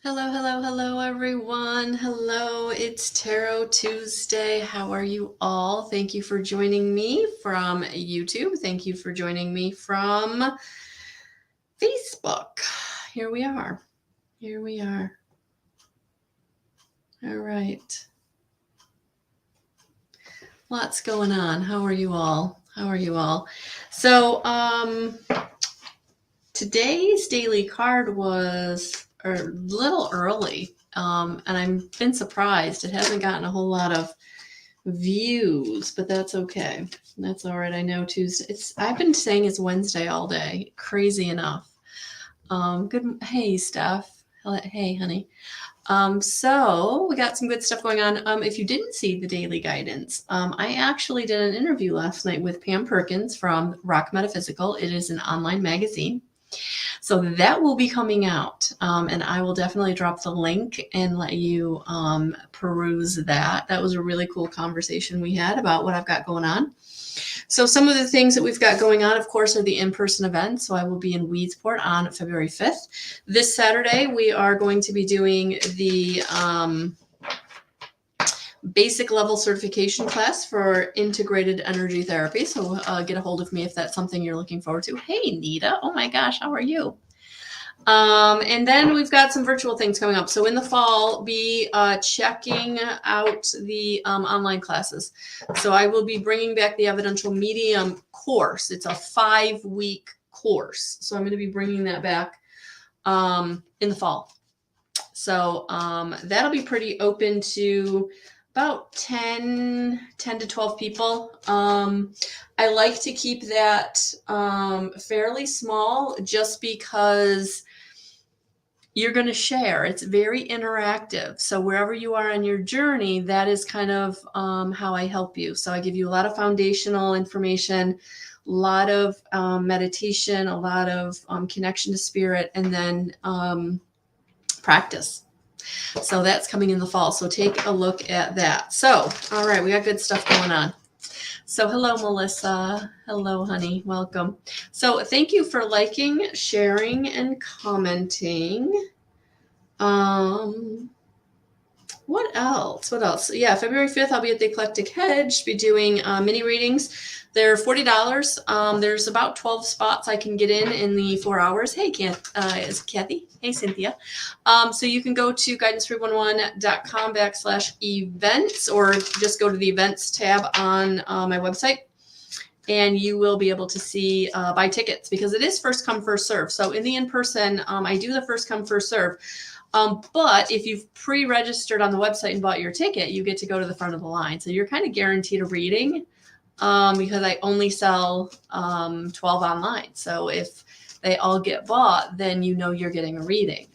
Hello, hello, hello, everyone. Hello, it's Tarot Tuesday. How are you all? Thank you for joining me from YouTube. Thank you for joining me from Facebook. Here we are. Here we are. All right. Lots going on. How are you all? How are you all? So, today's daily card was a little early, and I've been surprised. It hasn't gotten a whole lot of views, but that's okay. That's all right. I know Tuesday. I've been saying it's Wednesday all day. Crazy enough. Good. Hey, Steph. Hey, honey. So we got some good stuff going on. If you didn't see the daily guidance, I actually did an interview last night with Pam Perkins from Rock Metaphysical. It is an online magazine. So that will be coming out, and I will definitely drop the link and let you peruse that. That was a really cool conversation we had about what I've got going on. So some of the things that we've got going on, of course, are the in-person events. So I will be in Weedsport on February 5th. This Saturday, we are going to be doing the basic level certification class for integrated energy therapy. So get a hold of me if that's something you're looking forward to. Hey, Nita. Oh my gosh, how are you? And then we've got some virtual things coming up. So in the fall, be checking out the online classes. So I will be bringing back the Evidential Medium course. It's a 5-week course. So I'm going to be bringing that back in the fall. So that'll be pretty open to about 10 to 12 people. I like to keep that fairly small just because you're going to share. It's very interactive. So wherever you are on your journey, that is kind of how I help you. So I give you a lot of foundational information, a lot of meditation, a lot of connection to spirit, and then practice. So that's coming in the fall. So take a look at that. So, all right, we got good stuff going on. So hello, Melissa. Hello, honey. Welcome. So thank you for liking, sharing, and commenting. What else? Yeah, February 5th, I'll be at the Eclectic Hedge, be doing mini readings. They're $40. There's about 12 spots I can get in the 4 hours. Hey, is Kathy? Hey, Cynthia. So you can go to guidance311.com/events, or just go to the events tab on my website, and you will be able to see buy tickets, because it is first come, first serve. So in the in-person, I do the first come, first serve. But if you've pre-registered on the website and bought your ticket, you get to go to the front of the line. So you're kind of guaranteed a reading because I only sell 12 online. So if they all get bought, then you know you're getting a reading.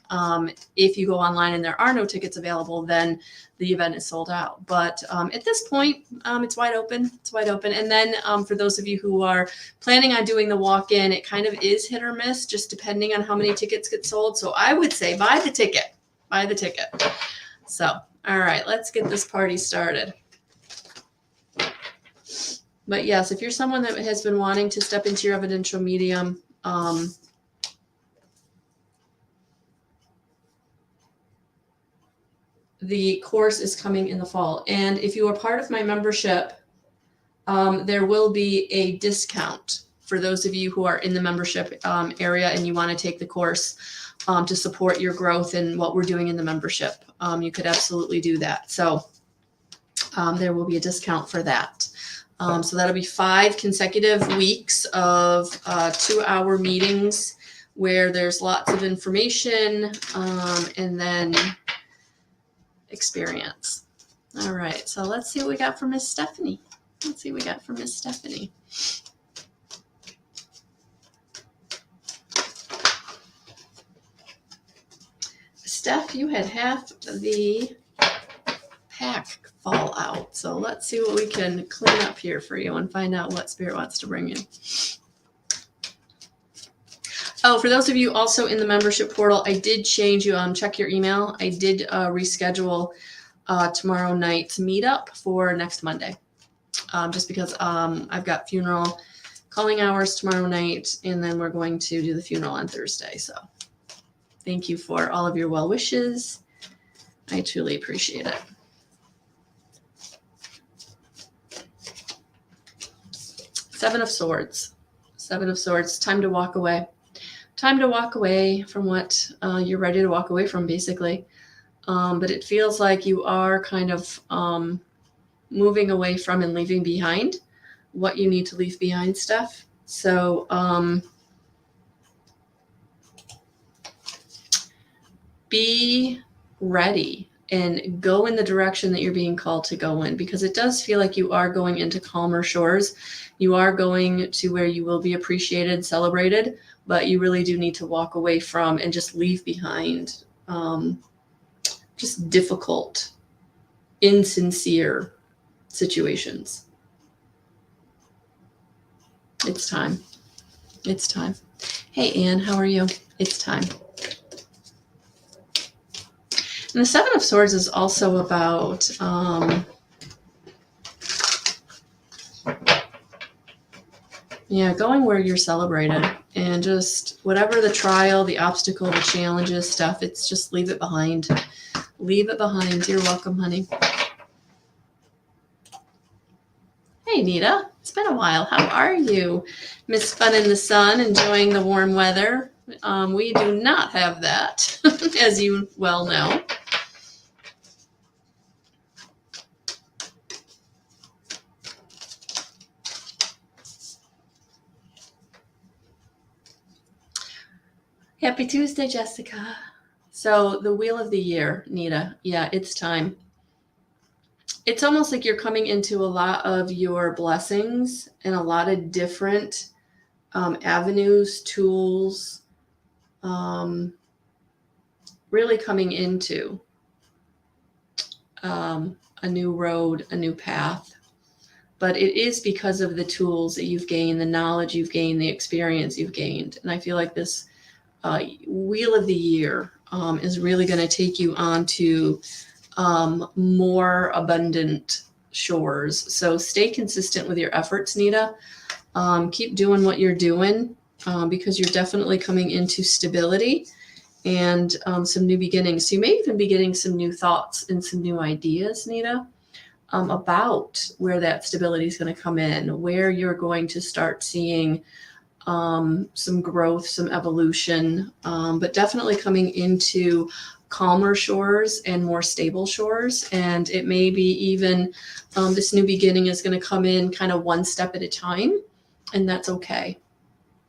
If you go online and there are no tickets available, then the event is sold out. But at this point, it's wide open. It's wide open. And then for those of you who are planning on doing the walk-in, it kind of is hit or miss, just depending on how many tickets get sold. So I would say buy the ticket. Buy the ticket. So, all right, let's get this party started. But yes, if you're someone that has been wanting to step into your evidential medium, the course is coming in the fall. And if you are part of my membership, there will be a discount for those of you who are in the membership area and you want to take the course to support your growth and what we're doing in the membership. You could absolutely do that. So there will be a discount for that. So that'll be 5 consecutive weeks of 2-hour meetings where there's lots of information and then experience. All right, so let's see what we got from Miss Stephanie. Let's see what we got from Miss Stephanie. Steph, you had half the pack fall out. So let's see what we can clean up here for you and find out what Spirit wants to bring in. Oh, for those of you also in the membership portal, I did change you. Check your email. I did reschedule tomorrow night's meetup for next Monday. Just because I've got funeral calling hours tomorrow night, and then we're going to do the funeral on Thursday. So Thank you for all of your well wishes. I truly appreciate it. Seven of Swords. Seven of Swords. Time to walk away. Time to walk away from what you're ready to walk away from, basically. But it feels like you are kind of moving away from and leaving behind what you need to leave behind stuff. So be ready and go in the direction that you're being called to go in, because it does feel like you are going into calmer shores. You are going to where you will be appreciated, celebrated, but you really do need to walk away from and just leave behind just difficult, insincere situations. It's time. It's time. Hey, Anne, how are you? It's time. And the Seven of Swords is also about going where you're celebrated, and just whatever the trial, the obstacle, the challenges, stuff, it's just leave it behind. Leave it behind. You're welcome, honey. Hey, Nita. It's been a while. How are you? Miss Fun in the Sun, enjoying the warm weather. We do not have that, as you well know. Happy Tuesday, Jessica. So the Wheel of the Year, Nita. Yeah, it's time. It's almost like you're coming into a lot of your blessings and a lot of different avenues, tools, really coming into a new road, a new path. But it is because of the tools that you've gained, the knowledge you've gained, the experience you've gained. And I feel like this Wheel of the Year is really going to take you onto more abundant shores. So stay consistent with your efforts, Nita. Keep doing what you're doing because you're definitely coming into stability and some new beginnings. So you may even be getting some new thoughts and some new ideas, Nita, about where that stability is going to come in, where you're going to start seeing some growth, some evolution, but definitely coming into calmer shores and more stable shores. And it may be even this new beginning is going to come in kind of one step at a time, and that's okay.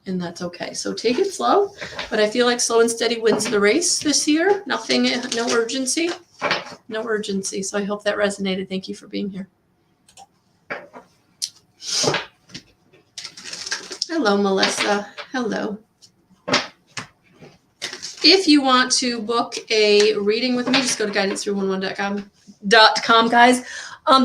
And that's okay. So take it slow, but I feel like slow and steady wins the race this year. Nothing, no urgency, no urgency. So I hope that resonated. Thank you for being here. Hello, Melissa. Hello. If you want to book a reading with me, just go to guidance311.com, guys.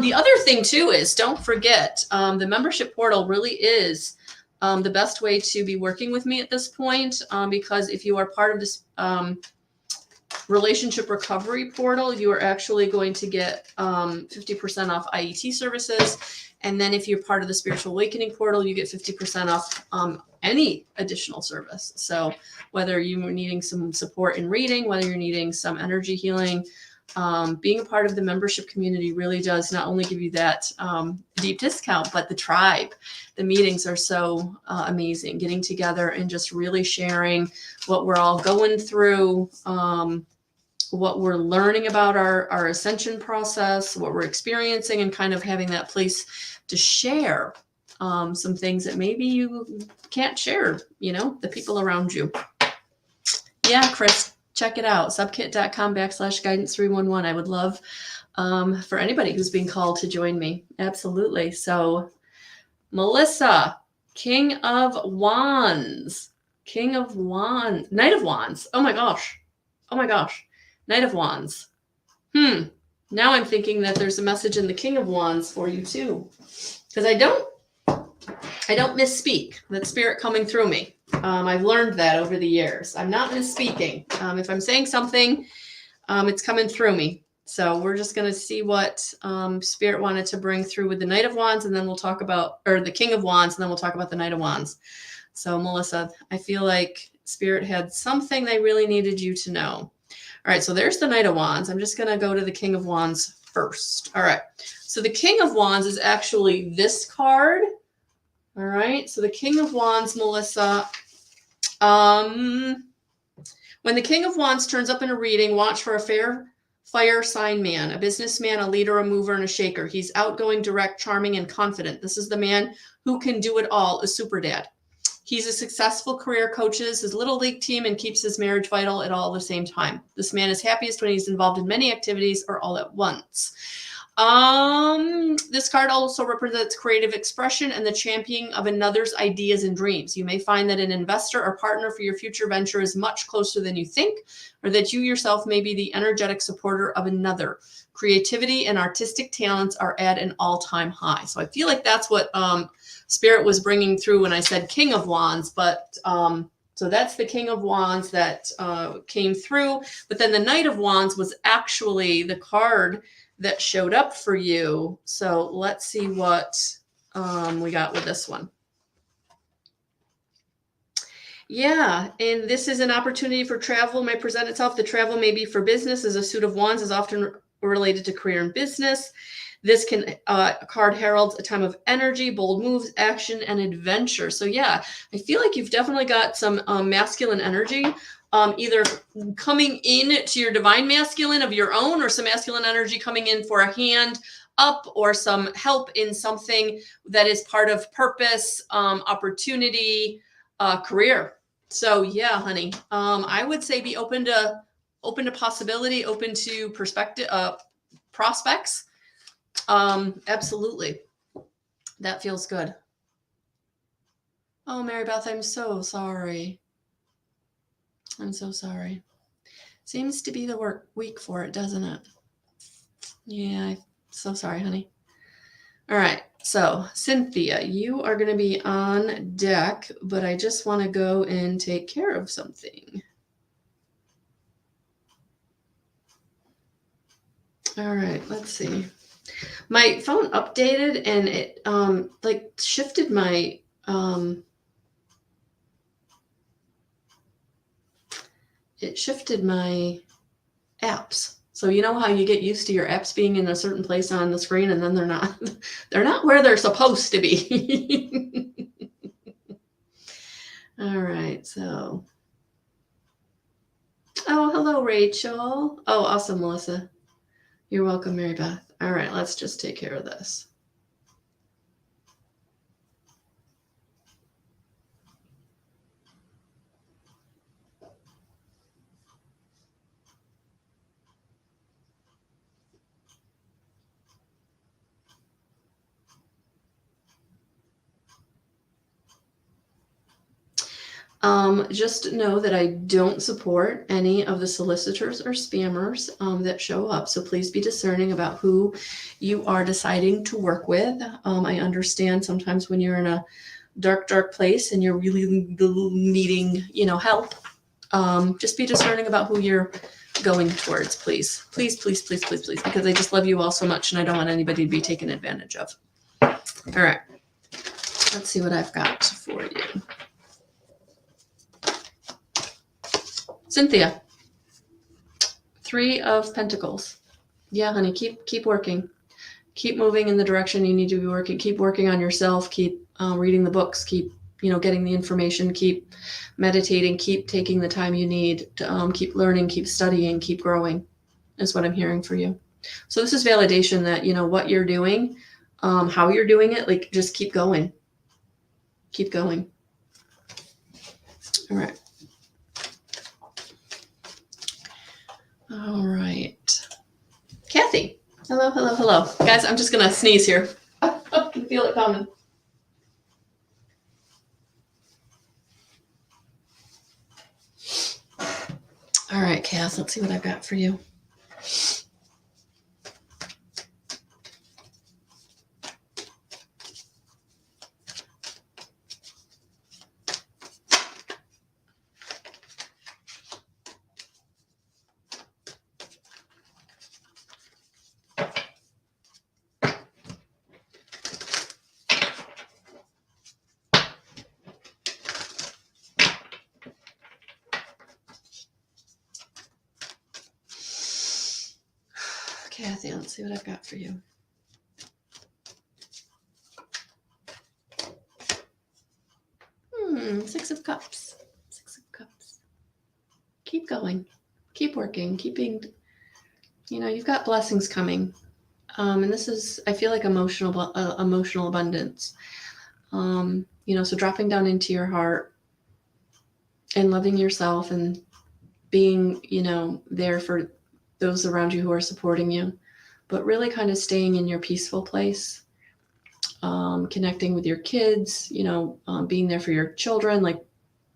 The other thing too is, don't forget, the membership portal really is the best way to be working with me at this point, because if you are part of this relationship recovery portal, you are actually going to get 50% off IET services. And then if you're part of the spiritual awakening portal, you get 50% off any additional service. So whether you're needing some support in reading, whether you're needing some energy healing, being a part of the membership community really does not only give you that deep discount, but the tribe. The meetings are so amazing, getting together and just really sharing what we're all going through, what we're learning about our ascension process, what we're experiencing, and kind of having that place to share some things that maybe you can't share, the people around you. Yeah, Chris, check it out. subkit.com/guidance311. I would love for anybody who's being called to join me. Absolutely. So Melissa, King of Wands, Knight of Wands. Oh my gosh. Knight of Wands. Now I'm thinking that there's a message in the King of Wands for you too, because I don't misspeak. That spirit coming through me. I've learned that over the years. I'm not misspeaking. If I'm saying something, it's coming through me. So we're just going to see what spirit wanted to bring through with the Knight of Wands, and then we'll talk about, or the King of Wands, and then we'll talk about the Knight of Wands. So Melissa, I feel like Spirit had something they really needed you to know. All right, so there's the Knight of Wands. I'm just going to go to the King of Wands first. All right, so the King of Wands is actually this card. All right, so the King of Wands, Melissa, when the King of Wands turns up in a reading, watch for a fire sign man, a businessman, a leader, a mover, and a shaker. He's outgoing, direct, charming, and confident. This is the man who can do it all, a super dad. He's a successful career, coaches his little league team, and keeps his marriage vital at all the same time. This man is happiest when he's involved in many activities or all at once. This card also represents creative expression and the championing of another's ideas and dreams. You may find that an investor or partner for your future venture is much closer than you think, or that you yourself may be the energetic supporter of another. Creativity and artistic talents are at an all-time high. So I feel like that's what Spirit was bringing through when I said King of Wands, but so that's the King of Wands that came through. But then the Knight of Wands was actually the card that showed up for you. So let's see what we got with this one. Yeah, and this is an opportunity for travel may present itself. The travel may be for business, as a suit of wands is often related to career and business. This card heralds a time of energy, bold moves, action, and adventure. So yeah, I feel like you've definitely got some masculine energy, either coming in to your divine masculine of your own, or some masculine energy coming in for a hand up, or some help in something that is part of purpose, opportunity, career. So yeah, honey, I would say be open to possibility, open to perspective, prospects. Absolutely. That feels good. Oh, Mary Beth, I'm so sorry. I'm so sorry. Seems to be the week for it, doesn't it? Yeah, I'm so sorry, honey. All right. So, Cynthia, you are going to be on deck, but I just want to go and take care of something. All right, let's see. My phone updated and it like shifted my apps. So you know how you get used to your apps being in a certain place on the screen and then they're not where they're supposed to be. All right, so. Oh, hello, Rachel. Oh, awesome, Melissa. You're welcome, Mary Beth. All right, let's just take care of this. Just know that I don't support any of the solicitors or spammers that show up. So please be discerning about who you are deciding to work with. I understand sometimes when you're in a dark place and you're really needing, help. Just be discerning about who you're going towards, please. Please, please, please, please, please, because I just love you all so much and I don't want anybody to be taken advantage of. All right. Let's see what I've got for you. Cynthia, 3 of Pentacles. Yeah, honey, keep working. Keep moving in the direction you need to be working. Keep working on yourself. Keep reading the books. Keep, getting the information. Keep meditating. Keep taking the time you need to keep learning, keep studying, keep growing is what I'm hearing for you. So this is validation that, what you're doing, how you're doing it, like just keep going. Keep going. All right. All right. Kathy. Hello, hello, hello. Guys, I'm just going to sneeze here. I can feel it coming. All right, Cass, let's see what I've got for you. Kathy, let's see what I've got for you. Six of Cups. Six of Cups. Keep going. Keep working. You've got blessings coming. And this is, I feel like emotional abundance. So dropping down into your heart and loving yourself and being, there for those around you who are supporting you, but really kind of staying in your peaceful place, connecting with your kids, being there for your children, like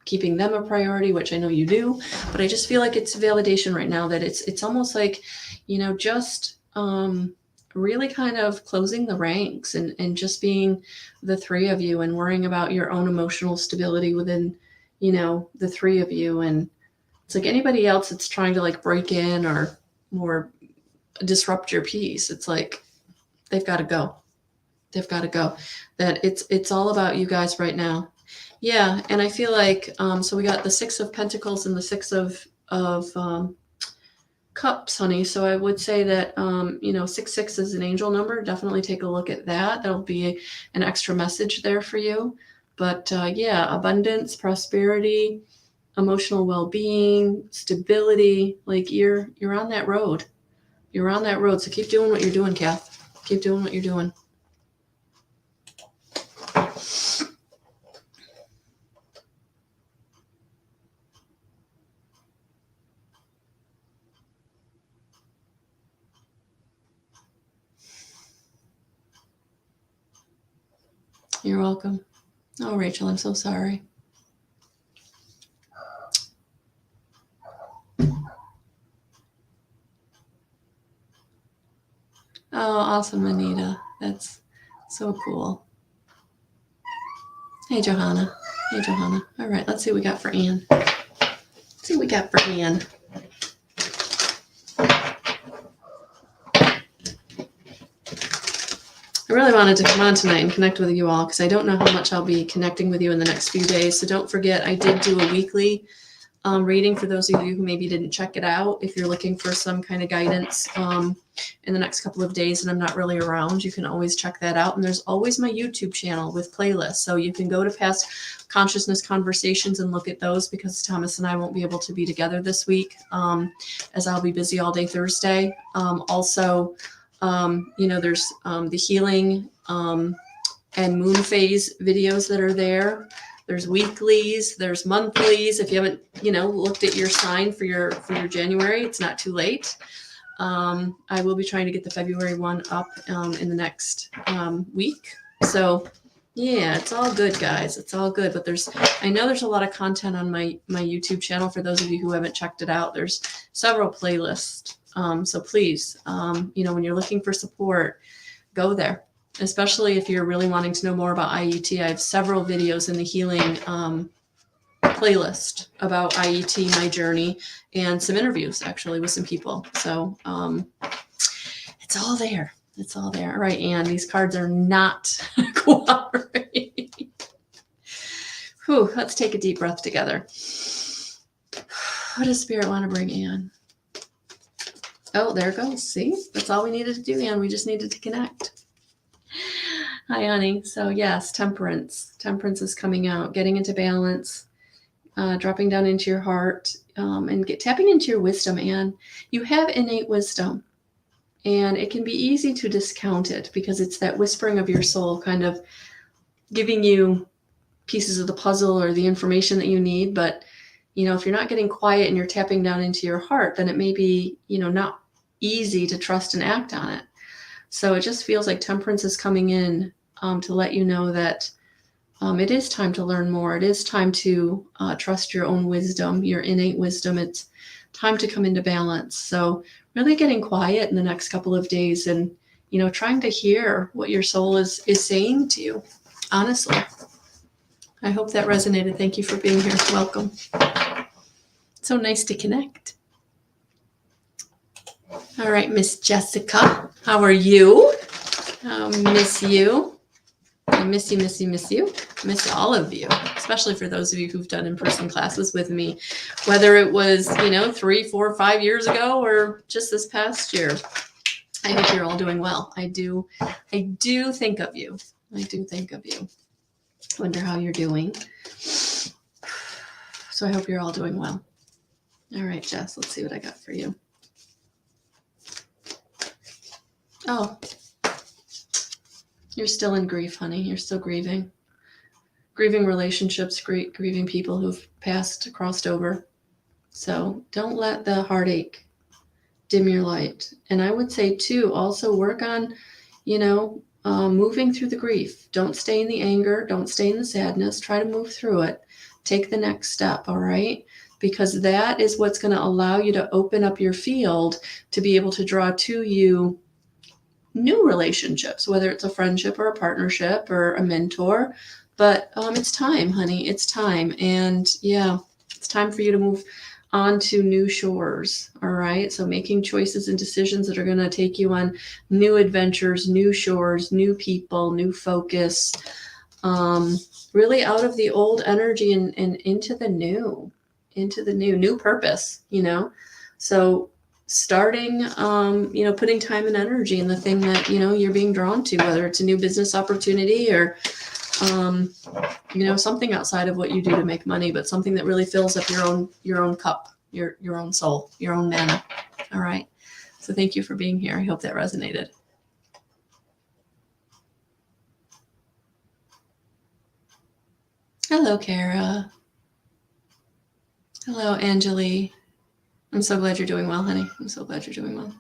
keeping them a priority, which I know you do, but I just feel like it's validation right now that it's almost like, just really kind of closing the ranks and just being the three of you and worrying about your own emotional stability within, the three of you. And it's like anybody else that's trying to like break in or disrupt your peace. It's like, they've got to go. They've got to go. That it's all about you guys right now. Yeah. And I feel like, so we got the Six of Pentacles and the Six of Cups, honey. So I would say that, 6 is an angel number. Definitely take a look at that. That'll be an extra message there for you. But abundance, prosperity, emotional well-being, stability, like you're on that road. You're on that road. So keep doing what you're doing, Kath. Keep doing what you're doing. You're welcome. Oh, Rachel, I'm so sorry. Oh, awesome, Anita. That's so cool. Hey, Johanna. Hey, Johanna. All right, let's see what we got for Anne. Let's see what we got for Anne. I really wanted to come on tonight and connect with you all because I don't know how much I'll be connecting with you in the next few days. So don't forget, I did do a weekly reading for those of you who maybe didn't check it out. If you're looking for some kind of guidance in the next couple of days and I'm not really around, you can always check that out. And there's always my YouTube channel with playlists. So you can go to past consciousness conversations and look at those because Thomas and I won't be able to be together this week as I'll be busy all day Thursday. Also, there's the healing and moon phase videos that are there. There's weeklies, there's monthlies. If you haven't, looked at your sign for your January, it's not too late. I will be trying to get the February one up in the next week. So yeah, it's all good, guys. It's all good. But I know there's a lot of content on my YouTube channel. For those of you who haven't checked it out, there's several playlists. So please, when you're looking for support, go there. Especially if you're really wanting to know more about IET. I have several videos in the healing playlist about IET, my journey, and some interviews actually with some people. So it's all there. It's all there. All right, Anne, these cards are not cooperating. Whew, let's take a deep breath together. What does Spirit want to bring Anne? Oh, there it goes. See, that's all we needed to do, Anne. We just needed to connect. Hi, honey. So yes, temperance. Temperance is coming out, getting into balance, dropping down into your heart, and tapping into your wisdom. And you have innate wisdom, and it can be easy to discount it because it's that whispering of your soul kind of giving you pieces of the puzzle or the information that you need. But, if you're not getting quiet and you're tapping down into your heart, then it may be, not easy to trust and act on it. So it just feels like temperance is coming in to let you know that it is time to learn more. It is time to trust your own wisdom, your innate wisdom. It's time to come into balance. So really getting quiet in the next couple of days and, trying to hear what your soul is saying to you. Honestly, I hope that resonated. Thank you for being here. Welcome. So nice to connect. All right, Miss Jessica, how are you? Miss you. I miss you, miss you, miss you. Miss all of you, especially for those of you who've done in-person classes with me, whether it was, 3, 4, 5 years ago or just this past year. I hope you're all doing well. I do think of you. I do think of you. Wonder how you're doing. So I hope you're all doing well. All right, Jess, let's see what I got for you. Oh, you're still in grief, honey. You're still grieving. Grieving relationships, grieving people who've passed, crossed over. So don't let the heartache dim your light. And I would say, too, also work on, moving through the grief. Don't stay in the anger. Don't stay in the sadness. Try to move through it. Take the next step, all right? Because that is what's going to allow you to open up your field to be able to draw to you new relationships, whether it's a friendship or a partnership or a mentor. But it's time, honey. It's time. And yeah, it's time for you to move on to new shores. All right. So making choices and decisions that are going to take you on new adventures, new shores, new people, new focus, really out of the old energy and into the new purpose, So starting, putting time and energy in the thing that, you're being drawn to, whether it's a new business opportunity or, something outside of what you do to make money, but something that really fills up your own cup, your own soul, your own mana. All right. So thank you for being here. I hope that resonated. Hello, Kara. Hello, Anjali. I'm so glad you're doing well, honey. I'm so glad you're doing well.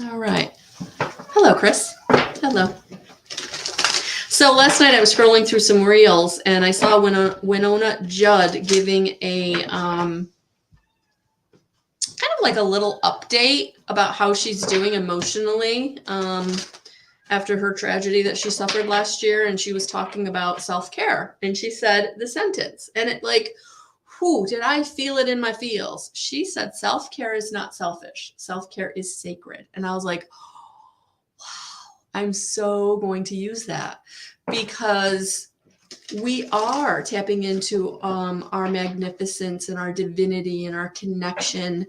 All right. Hello, Chris. Hello. So last night I was scrolling through some reels and I saw Winona Judd giving a kind of like a little update about how she's doing emotionally after her tragedy that she suffered last year. And she was talking about self-care. And she said the sentence, and it like, whew, did I feel it in my feels? She said, self-care is not selfish. Self-care is sacred. And I was like, wow, I'm so going to use that because we are tapping into our magnificence and our divinity and our connection.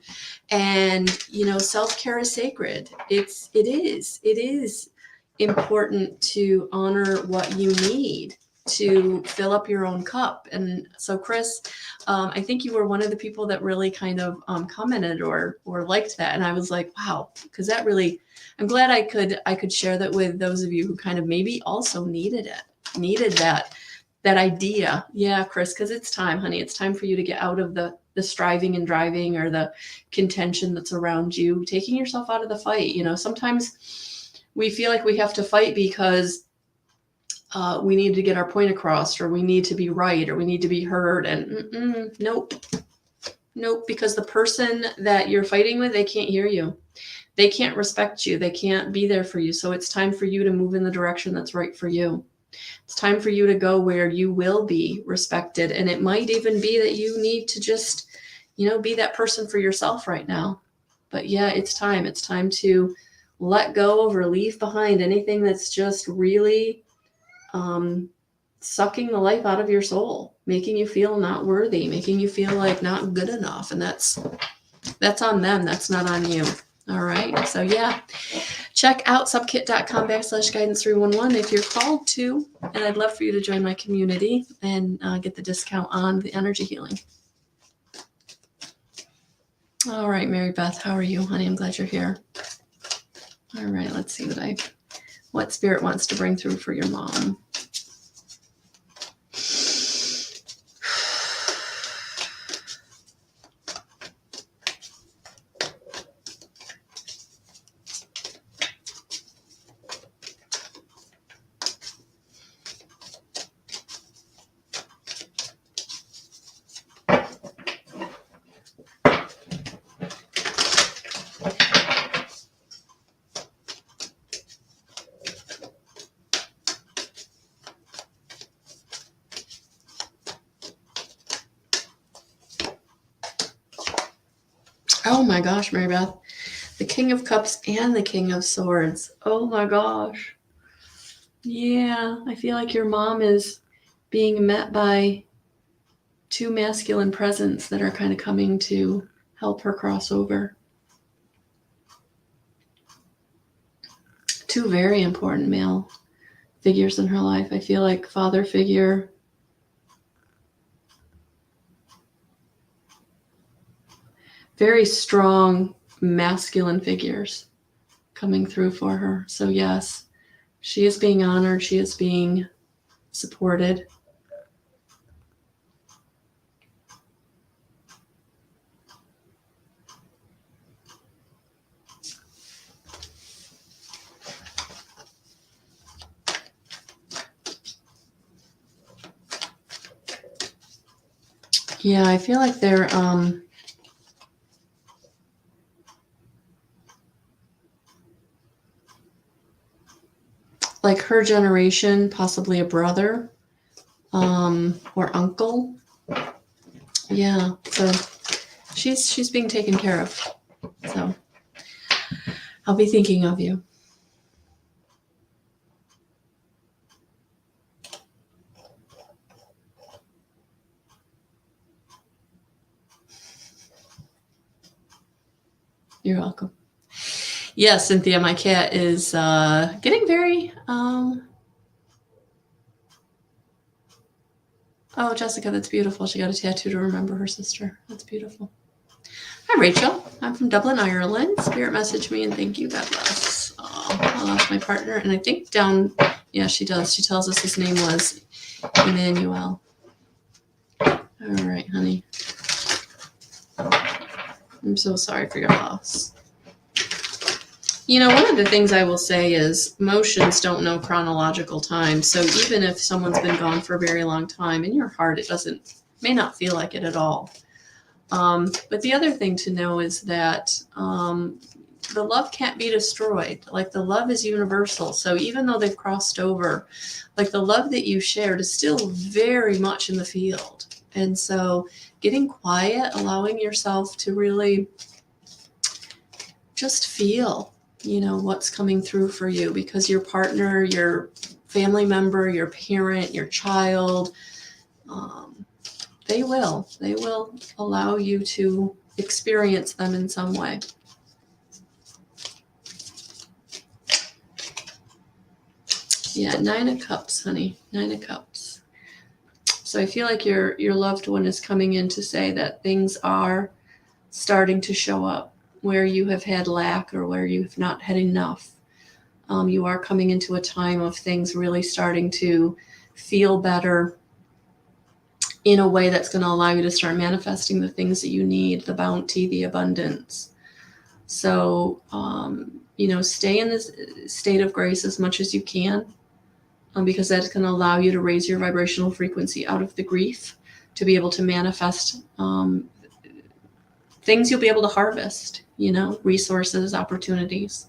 And, self-care is sacred. It is important to honor what you need to fill up your own cup. And so, Chris, I think you were one of the people that really kind of commented or liked that. And I was like, wow, because that really, I'm glad I could share that with those of you who kind of maybe also needed that idea. Yeah, Chris, because it's time, honey. It's time for you to get out of the striving and driving or the contention that's around you, taking yourself out of the fight. Sometimes we feel like we have to fight because we need to get our point across, or we need to be right, or we need to be heard. And nope, because the person that you're fighting with, they can't hear you. They can't respect you. They can't be there for you. So it's time for you to move in the direction that's right for you. It's time for you to go where you will be respected. And it might even be that you need to just, be that person for yourself right now. But yeah, it's time. It's time to let go of or leave behind anything that's just really sucking the life out of your soul, making you feel not worthy, making you feel like not good enough. And that's on them. That's not on you. All right. So yeah, check out subkit.com/guidance311 if you're called to, and I'd love for you to join my community and get the discount on the energy healing. All right, Mary Beth, how are you, honey? I'm glad you're here. All right, let's see what spirit wants to bring through for your mom. Oh my gosh, Mary Beth. The King of Cups and the King of Swords. Oh my gosh. Yeah, I feel like your mom is being met by two masculine presence that are kind of coming to help her cross over. Two very important male figures in her life. I feel like father figure, very strong masculine figures coming through for her. So yes, she is being honored. She is being supported. Yeah, I feel like they're like her generation, possibly a brother or uncle. Yeah, so she's being taken care of. So I'll be thinking of you. You're welcome. Yes, Cynthia, my cat is getting very oh, Jessica, that's beautiful. She got a tattoo to remember her sister. That's beautiful. Hi, Rachel. I'm from Dublin, Ireland. Spirit messaged me and thank you. God bless. Oh, I lost my partner. And I think down, yeah, she does. She tells us his name was Emmanuel. All right, honey. I'm so sorry for your loss. You know, one of the things I will say is emotions don't know chronological time. So even if someone's been gone for a very long time, in your heart, it may not feel like it at all. But the other thing to know is that the love can't be destroyed. Like the love is universal. So even though they've crossed over, like the love that you shared is still very much in the field. And so getting quiet, allowing yourself to really just feel, you know, what's coming through for you, because your partner, your family member, your parent, your child, they will allow you to experience them in some way. Yeah, 9 of Cups, honey. 9 of Cups. So I feel like your loved one is coming in to say that things are starting to show up where you have had lack or where you've not had enough. You are coming into a time of things really starting to feel better in a way that's going to allow you to start manifesting the things that you need, the bounty, the abundance. So, you know, stay in this state of grace as much as you can, because that's going to allow you to raise your vibrational frequency out of the grief to be able to manifest things you'll be able to harvest, you know, resources, opportunities.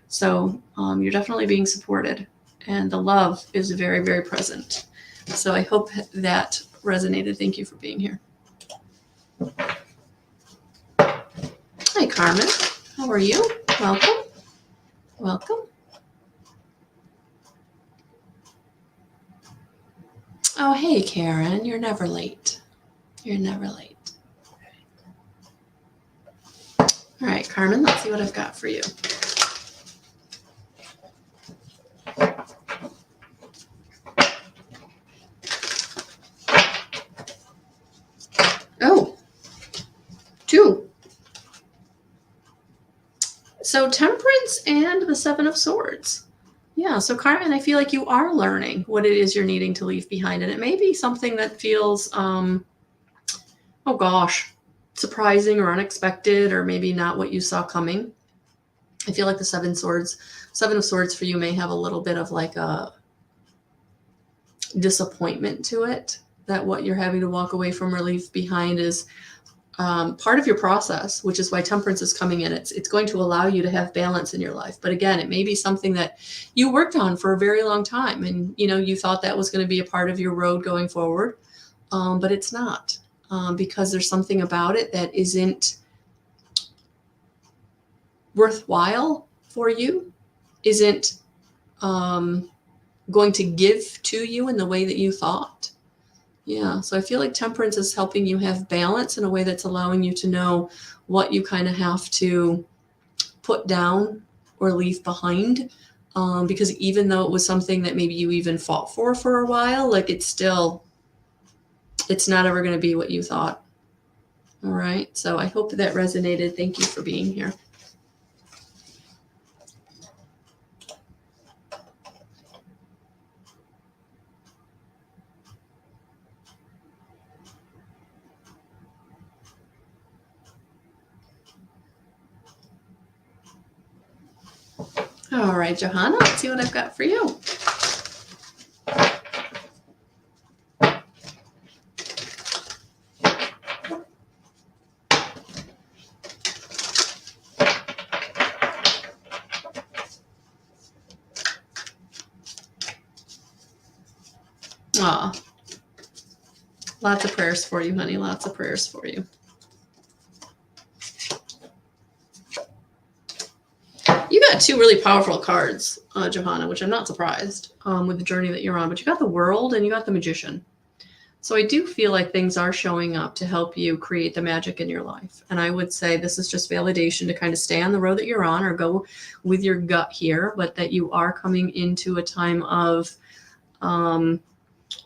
So you're definitely being supported, and the love is very, very present. So I hope that resonated. Thank you for being here. Hi, Carmen. How are you? Welcome. Welcome. Oh, hey, Karen. You're never late. You're never late. All right, Carmen, let's see what I've got for you. Oh, 2. So Temperance and the 7 of Swords. Yeah, so Carmen, I feel like you are learning what it is you're needing to leave behind. And it may be something that feels, oh gosh, surprising or unexpected, or maybe not what you saw coming. I feel like the 7 of Swords for you may have a little bit of like a disappointment to it, that what you're having to walk away from or leave behind is part of your process, which is why Temperance is coming in. It's going to allow you to have balance in your life. But again, it may be something that you worked on for a very long time, and you know, you thought that was going to be a part of your road going forward, but it's not, because there's something about it that isn't worthwhile for you, isn't going to give to you in the way that you thought. Yeah, so I feel like temperance is helping you have balance in a way that's allowing you to know what you kind of have to put down or leave behind. Because even though it was something that maybe you even fought for a while, like it's not ever going to be what you thought. All right, so I hope that resonated. Thank you for being here. All right, Johanna, let's see what I've got for you. Aw, lots of prayers for you, honey. Lots of prayers for you. You got two really powerful cards, Johanna, which I'm not surprised with the journey that you're on. But you got the World and you got the Magician. So I do feel like things are showing up to help you create the magic in your life. And I would say this is just validation to kind of stay on the road that you're on or go with your gut here, but that you are coming into a time of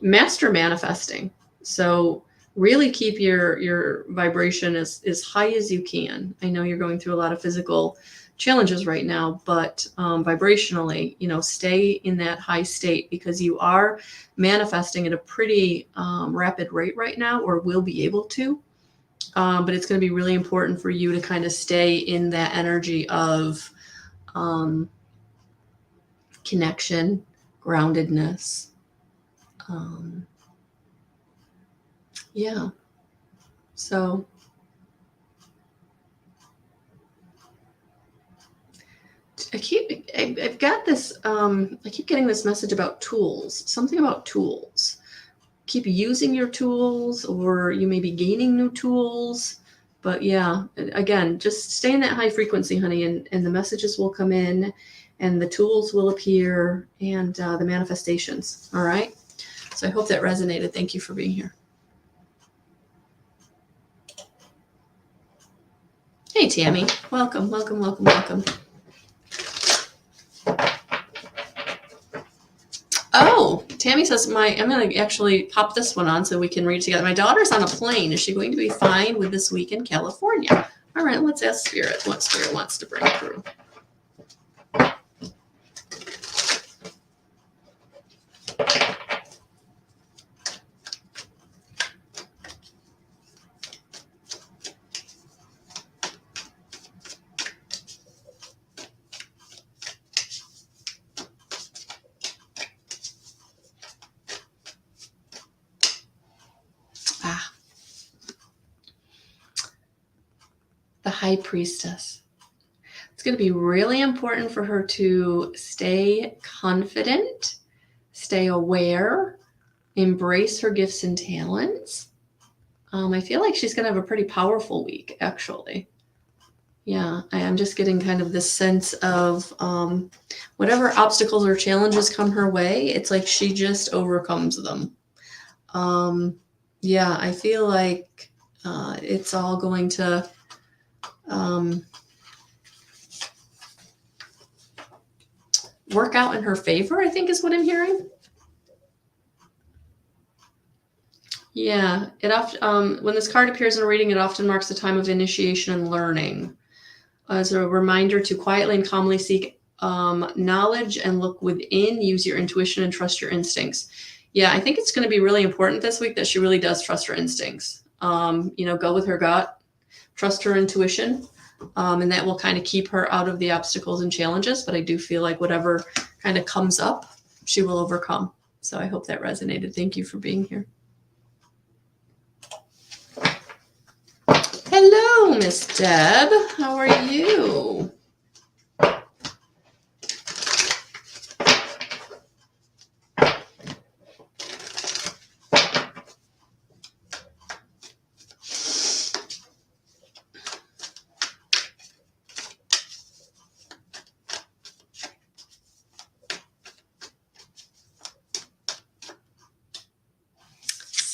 master manifesting. So really keep your vibration as high as you can. I know you're going through a lot of physical challenges right now, but vibrationally, stay in that high state because you are manifesting at a pretty rapid rate right now, or will be able to. But it's going to be really important for you to kind of stay in that energy of connection, groundedness. Yeah. So I've got this, I keep getting this message about tools, something about tools. Keep using your tools, or you may be gaining new tools. But yeah, again, just stay in that high frequency, honey, and the messages will come in and the tools will appear and the manifestations. All right. So I hope that resonated. Thank you for being here. Hey, Tammy. Welcome, welcome, welcome, welcome. Oh, Tammy says, I'm going to actually pop this one on so we can read it together. My daughter's on a plane. Is she going to be fine with this week in California? All right, let's ask Spirit what Spirit wants to bring through. The High Priestess. It's going to be really important for her to stay confident, stay aware, embrace her gifts and talents. I feel like she's going to have a pretty powerful week, actually. Yeah, I am just getting kind of this sense of whatever obstacles or challenges come her way, it's like she just overcomes them. Yeah, I feel like it's all going to work out in her favor, I think is what I'm hearing. Yeah, it often when this card appears in a reading, it often marks a time of initiation and learning. As a reminder to quietly and calmly seek knowledge and look within, use your intuition and trust your instincts. Yeah, I think it's going to be really important this week that she really does trust her instincts. Go with her gut, trust her intuition, and that will kind of keep her out of the obstacles and challenges. But I do feel like whatever kind of comes up, she will overcome. So I hope that resonated. Thank you for being here. Hello, Miss Deb. How are you?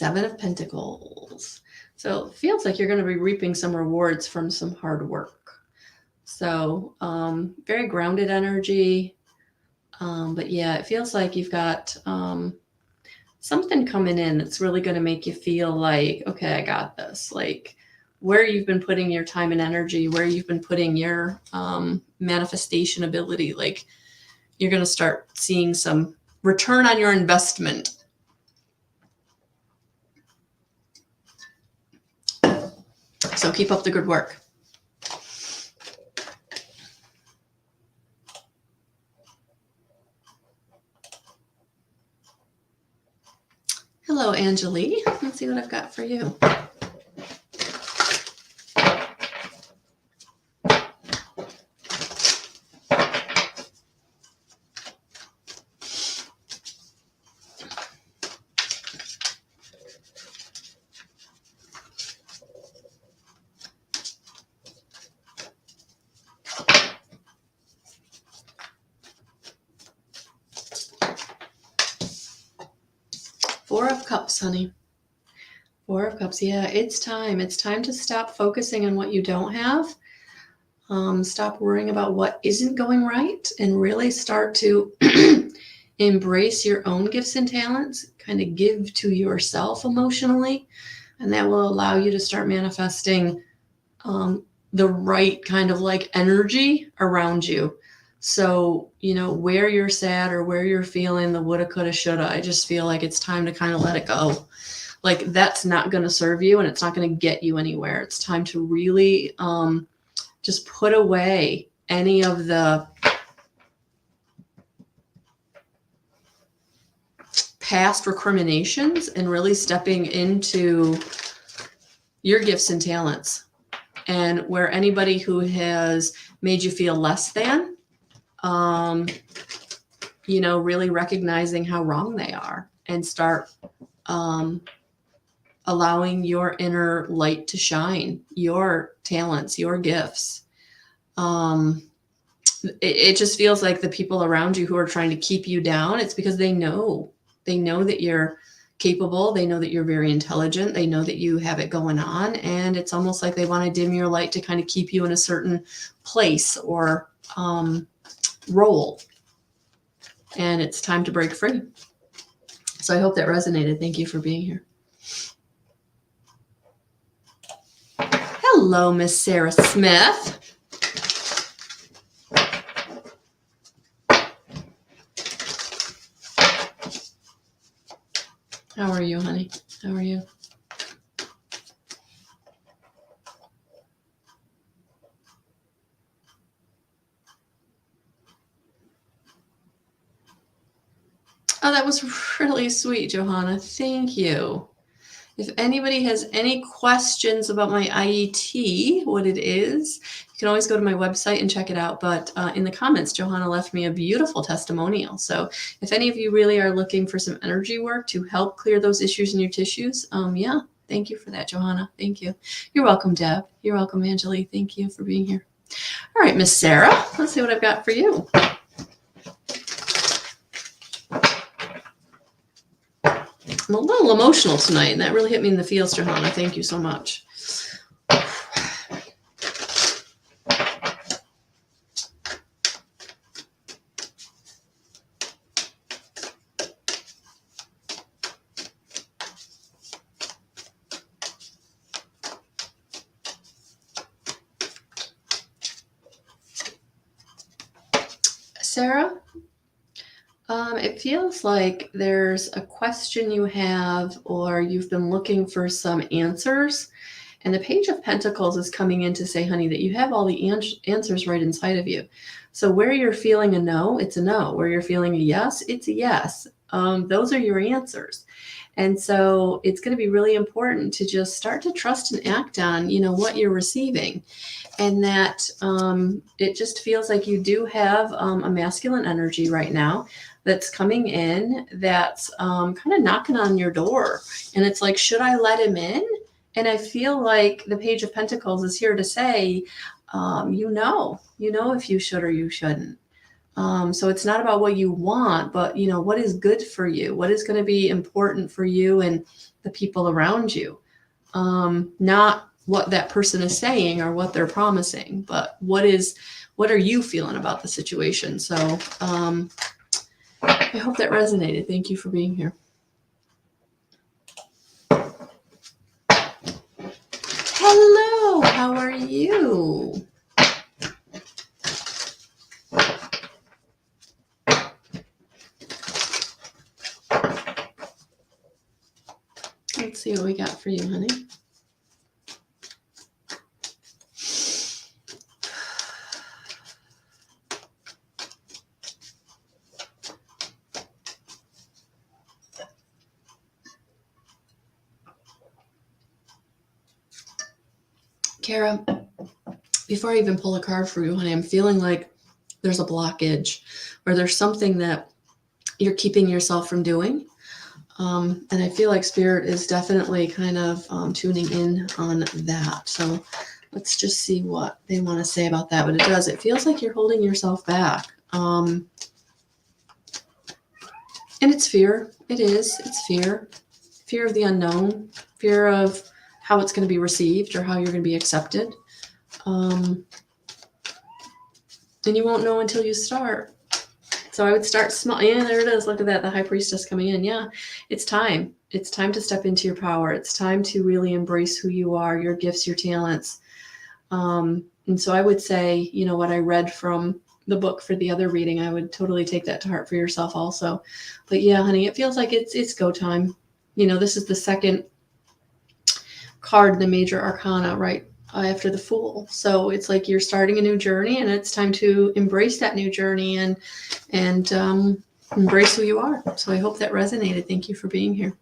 Seven of Pentacles. So it feels like you're going to be reaping some rewards from some hard work. So very grounded energy. But yeah, it feels like you've got something coming in that's really going to make you feel like, okay, I got this. Like where you've been putting your time and energy, where you've been putting your manifestation ability, like you're going to start seeing some return on your investment. So keep up the good work. Hello, Angelique. Let's see what I've got for you. Four of Cups, honey. Four of Cups. Yeah, it's time. It's time to stop focusing on what you don't have. Stop worrying about what isn't going right and really start to embrace your own gifts and talents, kind of give to yourself emotionally. And that will allow you to start manifesting the right kind of like energy around you. So, you know, where you're sad or where you're feeling the woulda, coulda, shoulda, I just feel like it's time to kind of let it go. Like that's not going to serve you and it's not going to get you anywhere. It's time to really just put away any of the past recriminations and really stepping into your gifts and talents. And where anybody who has made you feel less than, you know, really recognizing how wrong they are and start allowing your inner light to shine, your talents, your gifts. It just feels like the people around you who are trying to keep you down, it's because they know that you're capable. They know that you're very intelligent. They know that you have it going on. And it's almost like they want to dim your light to kind of keep you in a certain place or role. And it's time to break free. So I hope that resonated. Thank you for being here. Hello, Miss Sarah Smith. How are you, honey? How are you? Oh, that was really sweet, Johanna. Thank you. If anybody has any questions about my IET, what it is, you can always go to my website and check it out. But in the comments, Johanna left me a beautiful testimonial. So if any of you really are looking for some energy work to help clear those issues in your tissues, yeah, thank you for that, Johanna. Thank you. You're welcome, Deb. You're welcome, Angelique. Thank you for being here. All right, Miss Sarah, let's see what I've got for you. I'm a little emotional tonight, and that really hit me in the feels, Johanna. Thank you so much. Sarah, it feels like there's a question you have, or you've been looking for some answers. And the Page of Pentacles is coming in to say, honey, that you have all the answers right inside of you. So where you're feeling a no, it's a no. Where you're feeling a yes, it's a yes. Those are your answers. And so it's going to be really important to just start to trust and act on, you know, what you're receiving. And that it just feels like you do have a masculine energy right now that's coming in, that's kind of knocking on your door. And it's like, should I let him in? And I feel like the Page of Pentacles is here to say, you know if you should or you shouldn't. So it's not about what you want, but, what is good for you? What is going to be important for you and the people around you? Not what that person is saying or what they're promising, but what are you feeling about the situation? So I hope that resonated. Thank you for being here. Hello, how are you? Let's see what we got for you, honey. Kara, before I even pull a card for you, honey, I'm feeling like there's a blockage or there's something that you're keeping yourself from doing. And I feel like Spirit is definitely kind of tuning in on that. So let's just see what they want to say about that. But it feels like you're holding yourself back. And it's fear. It is. It's fear. Fear of the unknown. Fear of how it's going to be received or how you're going to be accepted. And you won't know until you start. So I would start small. Yeah, there it is. Look at that. The High Priestess coming in. Yeah, it's time. It's time to step into your power. It's time to really embrace who you are, your gifts, your talents. And so I would say, what I read from the book for the other reading, I would totally take that to heart for yourself also. But yeah, honey, it feels like it's go time. This is the second card in the major arcana, right? After the Fool. So it's like you're starting a new journey and it's time to embrace that new journey and embrace who you are. So I hope that resonated. Thank you for being here.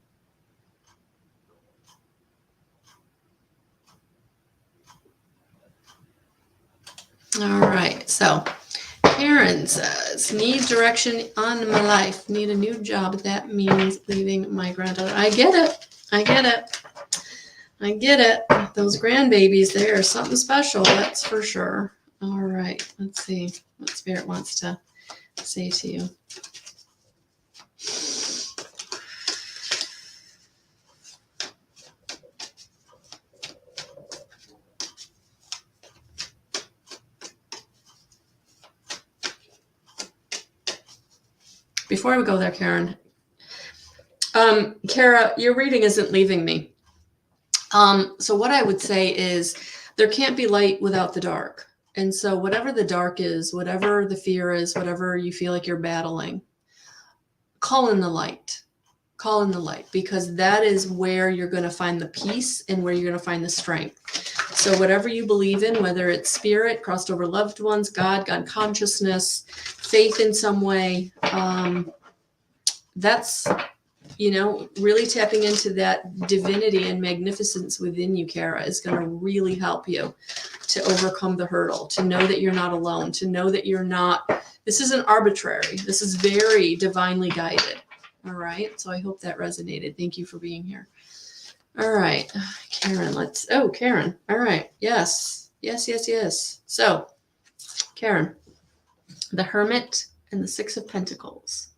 All right. So Karen says, need direction on my life. Need a new job. That means leaving my granddaughter. I get it. Those grandbabies, they are something special, that's for sure. All right, let's see what Spirit wants to say to you. Before we go there, Karen, Kara, your reading isn't leaving me. So what I would say is there can't be light without the dark. And so whatever the dark is, whatever the fear is, whatever you feel like you're battling, call in the light. Call in the light, because that is where you're going to find the peace and where you're going to find the strength. So whatever you believe in, whether it's spirit, crossed over loved ones, God consciousness, faith in some way, that's, really tapping into that divinity and magnificence within you, Kara, is going to really help you to overcome the hurdle, to know that you're not alone, to know that this isn't arbitrary. This is very divinely guided. All right. So I hope that resonated. Thank you for being here. All right, Karen, Karen. All right. Yes. So Karen, the Hermit and the Six of Pentacles.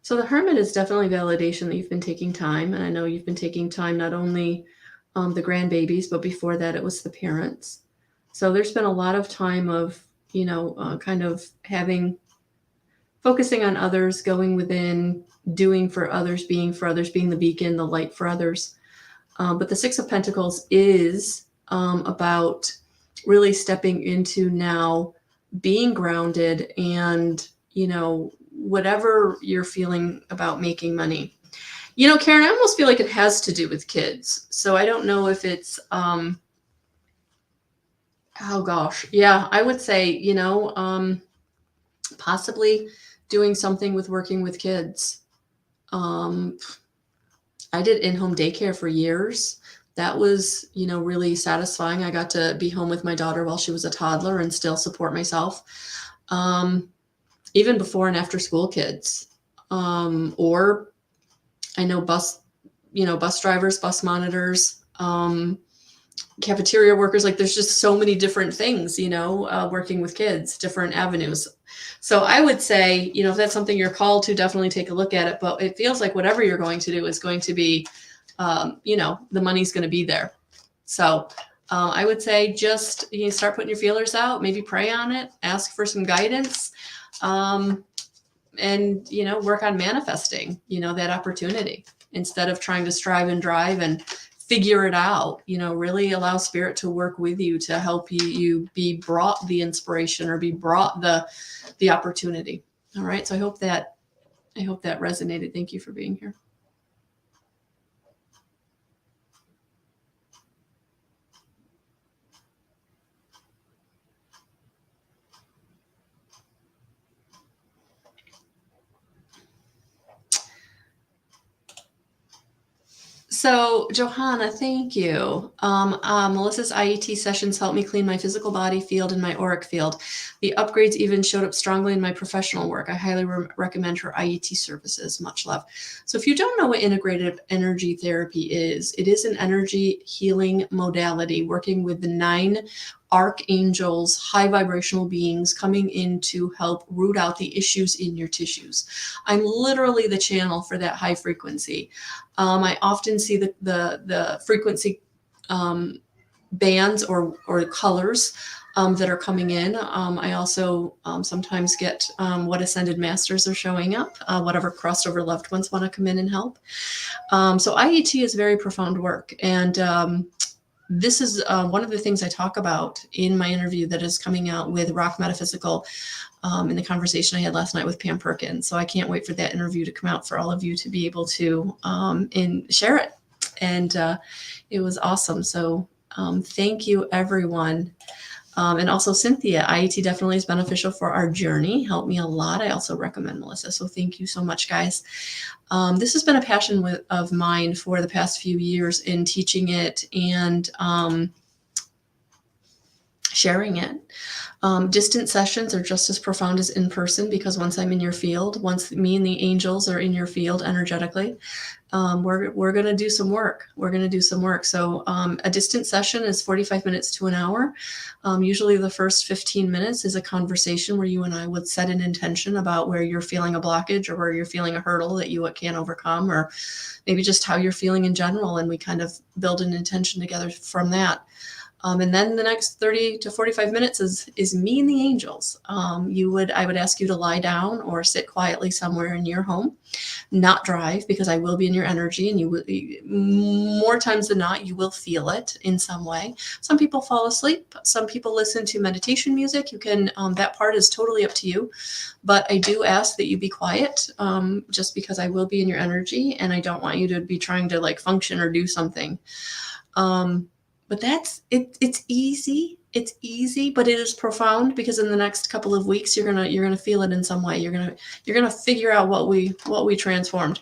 So the Hermit is definitely validation that you've been taking time. And I know you've been taking time, not only the grandbabies, but before that it was the parents. So there's been a lot of time of, kind of focusing on others, going within, doing for others, being the beacon, the light for others. But the Six of Pentacles is about really stepping into now being grounded and, whatever you're feeling about making money. Karen, I almost feel like it has to do with kids. So I don't know if it's, oh gosh. Yeah, I would say, possibly doing something with working with kids. I did in-home daycare for years. That was, really satisfying. I got to be home with my daughter while she was a toddler and still support myself. Even before and after school kids, or I know bus drivers, bus monitors, cafeteria workers. Like there's just so many different things, working with kids, different avenues. So I would say, if that's something you're called to, definitely take a look at it. But it feels like whatever you're going to do is going to be, the money's going to be there. So I would say just start putting your feelers out, maybe pray on it, ask for some guidance, and work on manifesting that opportunity instead of trying to strive and drive and figure it out. Really allow spirit to work with you to help you be brought the inspiration or be brought the opportunity. All right, so I hope that resonated. Thank you for being here. So, Johanna, thank you. Melissa's IET sessions helped me clean my physical body field and my auric field. The upgrades even showed up strongly in my professional work. I highly recommend her IET services. Much love. So if you don't know what integrated energy therapy is, it is an energy healing modality working with the 9 archangels, high vibrational beings coming in to help root out the issues in your tissues. I'm literally the channel for that high frequency. I often see the frequency bands or colors that are coming in. I also sometimes get what ascended masters are showing up, whatever crossed over loved ones want to come in and help. So IET is very profound work. And this is one of the things I talk about in my interview that is coming out with Rock Metaphysical in the conversation I had last night with Pam Perkins. So I can't wait for that interview to come out for all of you to be able to and share it. And it was awesome. So thank you, everyone. And also Cynthia, IET definitely is beneficial for our journey. Helped me a lot. I also recommend Melissa. So thank you so much, guys. This has been a passion of mine for the past few years in teaching it and sharing it. Distant sessions are just as profound as in person because once I'm in your field, once me and the angels are in your field energetically, we're going to do some work. So a distant session is 45 minutes to an hour. Usually the first 15 minutes is a conversation where you and I would set an intention about where you're feeling a blockage or where you're feeling a hurdle that you can't overcome, or maybe just how you're feeling in general. And we kind of build an intention together from that. And then the next 30 to 45 minutes is me and the angels. I would ask you to lie down or sit quietly somewhere in your home, not drive, because I will be in your energy, and you will, more times than not, you will feel it in some way. Some people fall asleep. Some people listen to meditation music. You can, that part is totally up to you. But I do ask that you be quiet, just because I will be in your energy, and I don't want you to be trying to like function or do something. But that's it. It's easy. It's easy, but it is profound because in the next couple of weeks, you're gonna feel it in some way. You're gonna figure out what we transformed.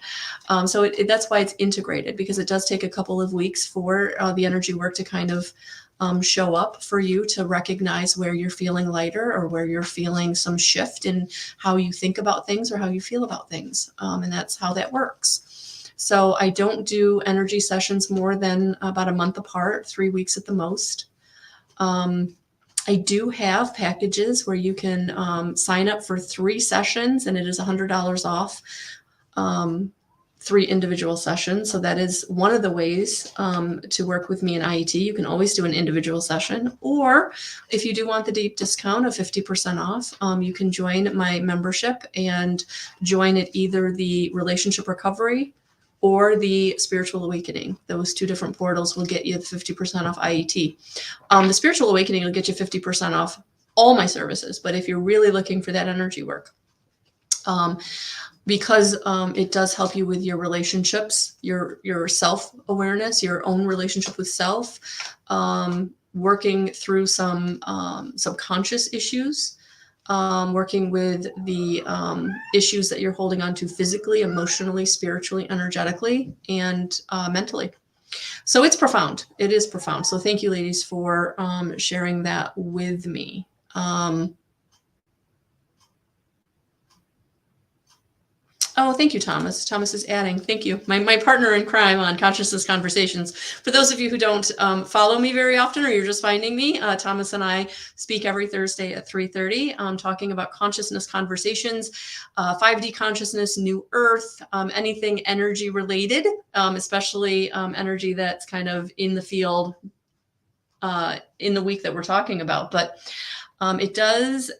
So that's why it's integrated, because it does take a couple of weeks for the energy work to kind of show up for you to recognize where you're feeling lighter or where you're feeling some shift in how you think about things or how you feel about things, and that's how that works. So I don't do energy sessions more than about a month apart, 3 weeks at the most. I do have packages where you can sign up for 3 sessions, and it is $100 off 3 individual sessions. So that is one of the ways to work with me in IET. You can always do an individual session, or if you do want the deep discount of 50% off, you can join my membership and join at either the relationship recovery or the spiritual awakening. Those 2 different portals will get you the 50% off IET. The spiritual awakening will get you 50% off all my services. But if you're really looking for that energy work, because it does help you with your relationships, your self-awareness, your own relationship with self, working through some subconscious issues, working with the issues that you're holding on to physically, emotionally, spiritually, energetically, and mentally. So it's profound. It is profound. So thank you, ladies, for sharing that with me. Oh, thank you, Thomas. Thomas is adding. Thank you. My partner in crime on Consciousness Conversations. For those of you who don't follow me very often, or you're just finding me, Thomas and I speak every Thursday at 3:30, talking about consciousness conversations, 5D consciousness, New Earth, anything energy related, especially energy that's kind of in the field in the week that we're talking about. But it does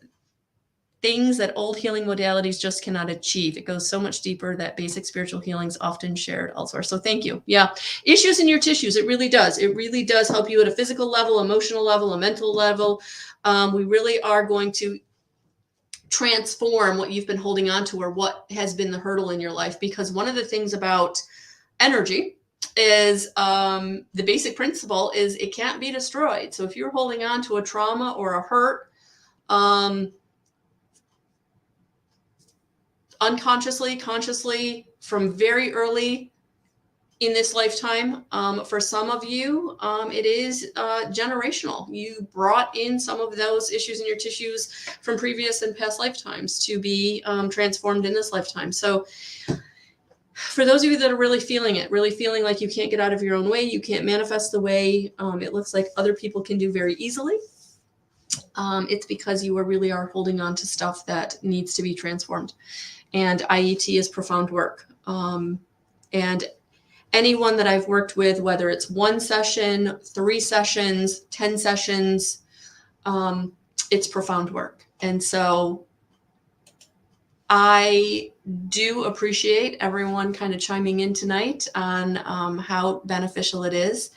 things that old healing modalities just cannot achieve. It goes so much deeper that basic spiritual healing is often shared elsewhere. So thank you. Yeah. Issues in your tissues. It really does. It really does help you at a physical level, emotional level, a mental level. We really are going to transform what you've been holding on to or what has been the hurdle in your life. Because one of the things about energy is the basic principle is it can't be destroyed. So if you're holding on to a trauma or a hurt, unconsciously, consciously, from very early in this lifetime. For some of you, it is generational. You brought in some of those issues in your tissues from previous and past lifetimes to be transformed in this lifetime. So for those of you that are really feeling it, really feeling like you can't get out of your own way, you can't manifest the way it looks like other people can do very easily, it's because you really are holding on to stuff that needs to be transformed. And IET is profound work. And anyone that I've worked with, whether it's 1 session, 3 sessions, 10 sessions, it's profound work. And so I do appreciate everyone kind of chiming in tonight on how beneficial it is,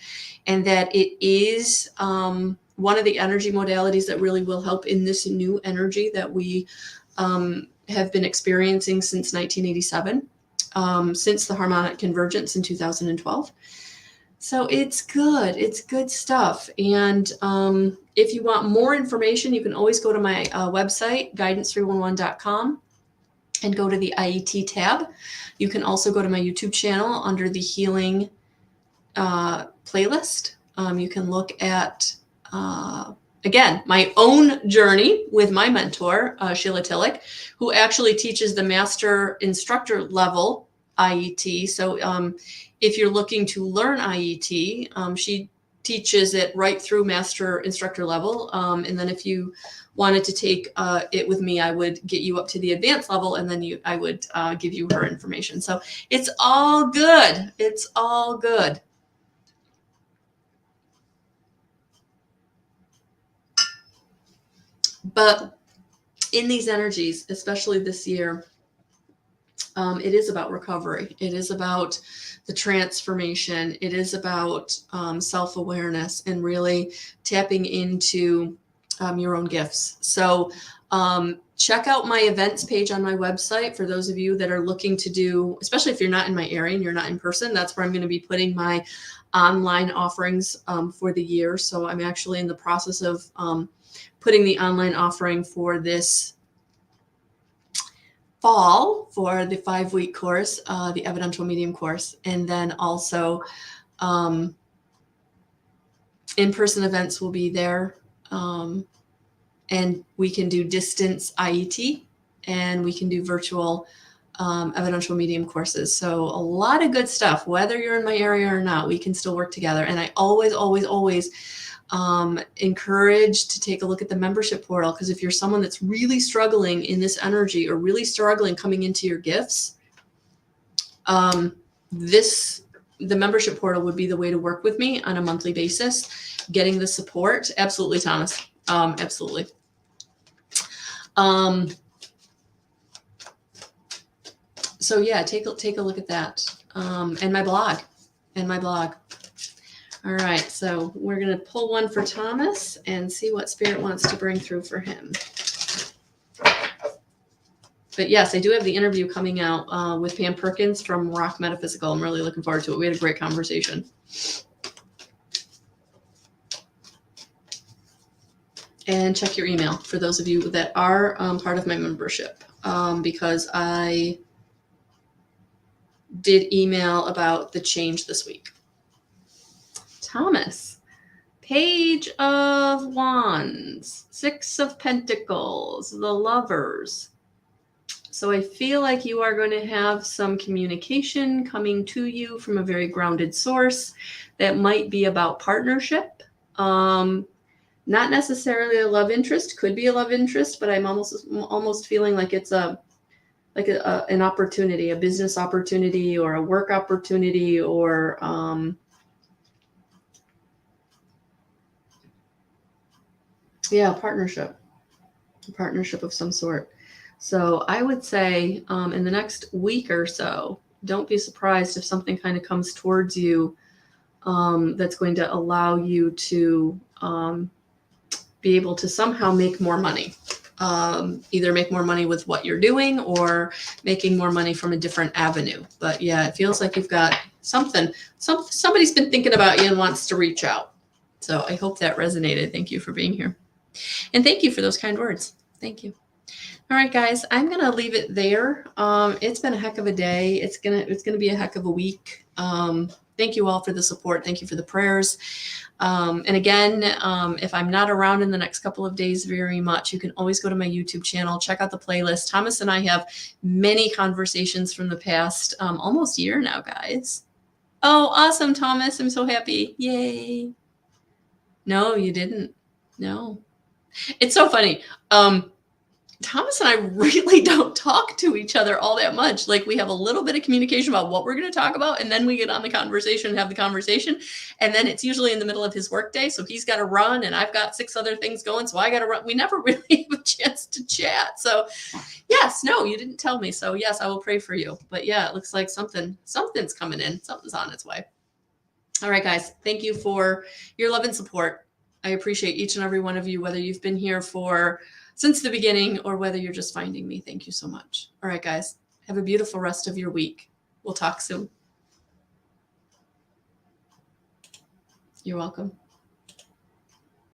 and that it is one of the energy modalities that really will help in this new energy that we have been experiencing since 1987, since the harmonic convergence in 2012. So it's good. It's good stuff. And if you want more information, you can always go to my website, guidance311.com, and go to the IET tab. You can also go to my YouTube channel under the healing playlist. You can look at again, my own journey with my mentor, Sheila Tillich, who actually teaches the master instructor level IET. So if you're looking to learn IET, she teaches it right through master instructor level. And then if you wanted to take it with me, I would get you up to the advanced level, and then I would give you her information. So it's all good. It's all good. But in these energies, especially this year, it is about recovery. It is about the transformation. It is about self-awareness and really tapping into your own gifts. So check out my events page on my website for those of you that are looking to do, especially if you're not in my area and you're not in person. That's where I'm going to be putting my online offerings for the year. So I'm actually in the process of putting the online offering for this fall for the 5-week course, the evidential medium course, and then also in-person events will be there, and we can do distance IET, and we can do virtual evidential medium courses. So a lot of good stuff. Whether you're in my area or not, we can still work together. And I always encourage to take a look at the membership portal, because if you're someone that's really struggling in this energy or really struggling coming into your gifts, the membership portal would be the way to work with me on a monthly basis, getting the support. Absolutely, Thomas. Absolutely. So yeah, take a look at that, and my blog. All right, so we're going to pull one for Thomas and see what Spirit wants to bring through for him. But yes, I do have the interview coming out with Pam Perkins from Rock Metaphysical. I'm really looking forward to it. We had a great conversation. And check your email for those of you that are part of my membership, because I did email about the change this week. Thomas, Page of Wands, 6 of Pentacles, the Lovers, So I feel like you are going to have some communication coming to you from a very grounded source that might be about partnership. Not necessarily a love interest, could be a love interest, but I'm almost feeling like it's an opportunity, a business opportunity or a work opportunity, or a partnership of some sort. So I would say in the next week or so, don't be surprised if something kind of comes towards you that's going to allow you to be able to somehow make more money. Either make more money with what you're doing or making more money from a different avenue. But yeah, it feels like you've got something. Somebody's been thinking about you and wants to reach out. So I hope that resonated. Thank you for being here. And thank you for those kind words. Thank you. All right, guys, I'm going to leave it there. It's been a heck of a day. It's going to be a heck of a week. Thank you all for the support. Thank you for the prayers. And again, if I'm not around in the next couple of days very much, you can always go to my YouTube channel, check out the playlist. Thomas and I have many conversations from the past, almost a year now, guys. Oh, awesome, Thomas. I'm so happy. Yay. No, you didn't. No. It's so funny. Thomas and I really don't talk to each other all that much. Like, we have a little bit of communication about what we're going to talk about, and then we get on the conversation and have the conversation. And then it's usually in the middle of his workday. So he's got to run and I've got 6 other things going. So I got to run. We never really have a chance to chat. So yes, no, you didn't tell me. So yes, I will pray for you. But yeah, it looks like something's coming in. Something's on its way. All right, guys, thank you for your love and support. I appreciate each and every one of you, whether you've been here since the beginning or whether you're just finding me. Thank you so much. All right, guys, have a beautiful rest of your week. We'll talk soon. You're welcome.